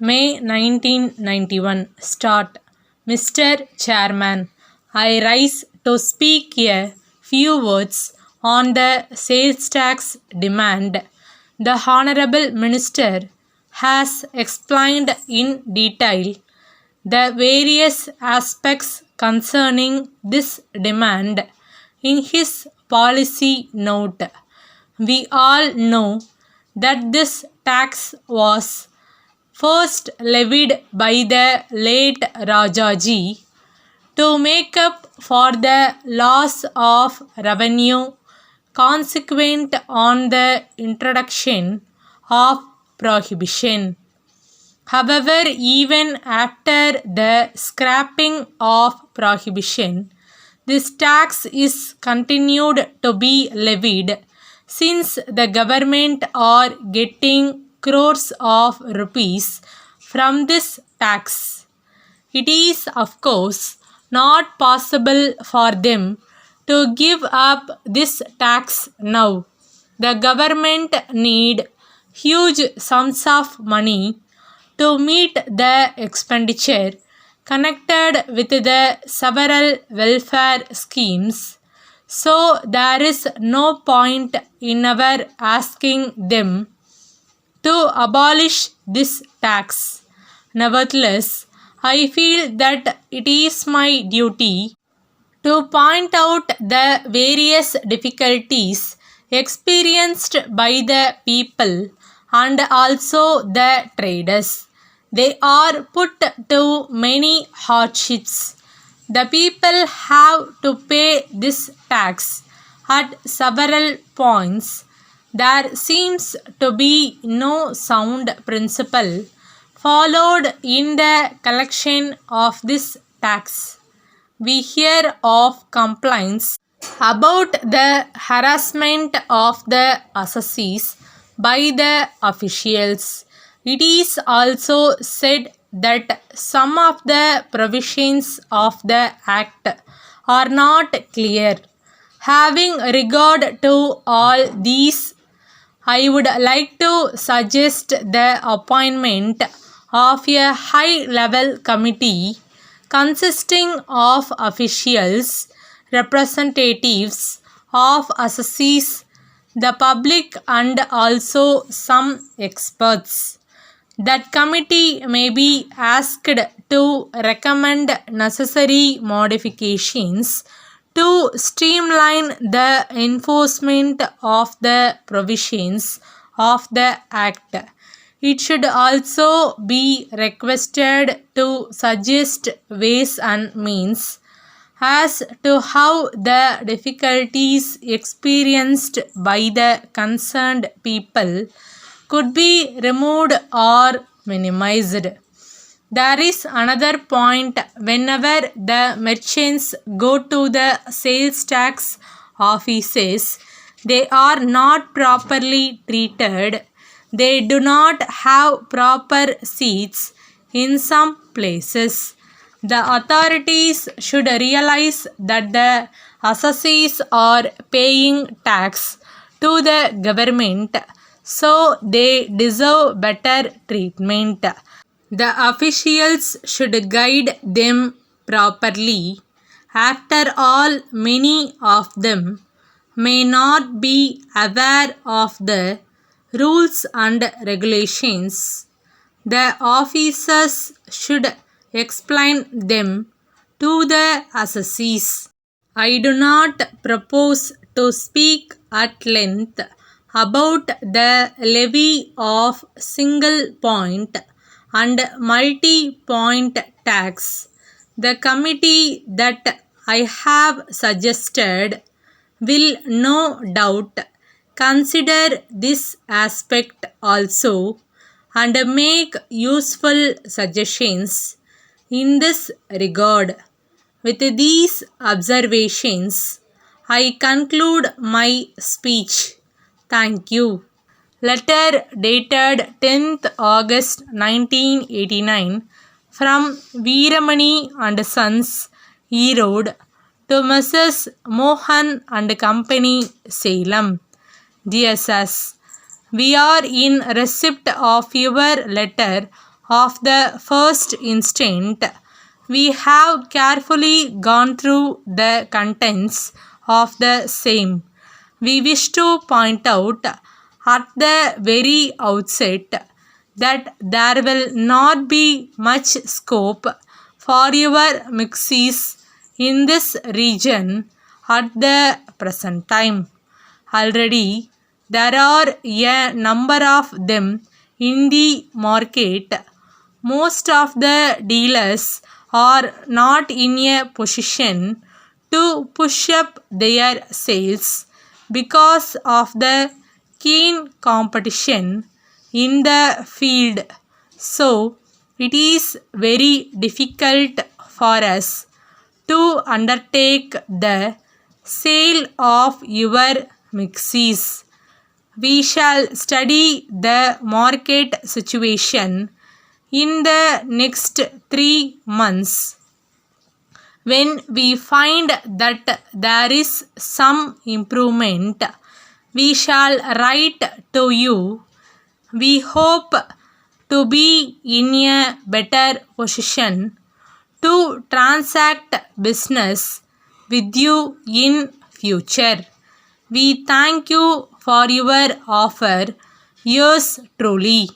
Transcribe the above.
May 1991. Start. Mr. Chairman, I rise to speak a few words on the sales tax demand. The Honorable Minister has explained in detail the various aspects concerning this demand in his policy note. We all know that this tax was first levied by the late Rajaji to make up for the loss of revenue consequent on the introduction of prohibition. However, even after the scrapping of prohibition, this tax is continued to be levied since the government are getting crores of rupees from this tax. It is, of course, not possible for them to give up this tax now. The government need huge sums of money to meet the expenditure connected with the several welfare schemes. So there is no point in our asking them to abolish this tax. Nevertheless, I feel that it is my duty to point out the various difficulties experienced by the people and also the traders. They are put to many hardships. The people have to pay this tax at several points. There seems to be no sound principle followed in the collection of this tax. We hear of complaints about the harassment of the assessees by the officials. It is also said that some of the provisions of the Act are not clear. Having regard to all these, I would like to suggest the appointment of a high-level committee consisting of officials, representatives of assessees, the public and also some experts. That committee may be asked to recommend necessary modifications to streamline the enforcement of the provisions of the Act. It should also be requested to suggest ways and means as to how the difficulties experienced by the concerned people could be removed or minimized. There is another point. Whenever the merchants go to the sales tax offices, they are not properly treated. They do not have proper seats in some places. The authorities should realize that the assessees are paying tax to the government, so they deserve better treatment. The officials should guide them properly. After all, many of them may not be aware of the rules and regulations. The officers should explain them to the assessees. I do not propose to speak at length about the levy of single point and multi-point tax. The committee that I have suggested will no doubt consider this aspect also and make useful suggestions in this regard. With these observations, I conclude my speech. Thank you. Letter dated 10th August 1989 from Veeramani and Sons, Erode, to Mrs. Mohan and Company, Salem. Dear Sir, we are in receipt of your letter of the first instant, we have carefully gone through the contents of the same. We wish to point out at the very outset that there will not be much scope for your mixes in this region at the present time. Already, there are a number of them in the market. Most of the dealers are not in a position to push up their sales because of the keen competition in the field. So, it is very difficult for us to undertake the sale of your mixes. We shall study the market situation in the next 3 months. When we find that there is some improvement, we shall write to you. We hope to be in a better position to transact business with you in future. We thank you for your offer. Yours truly.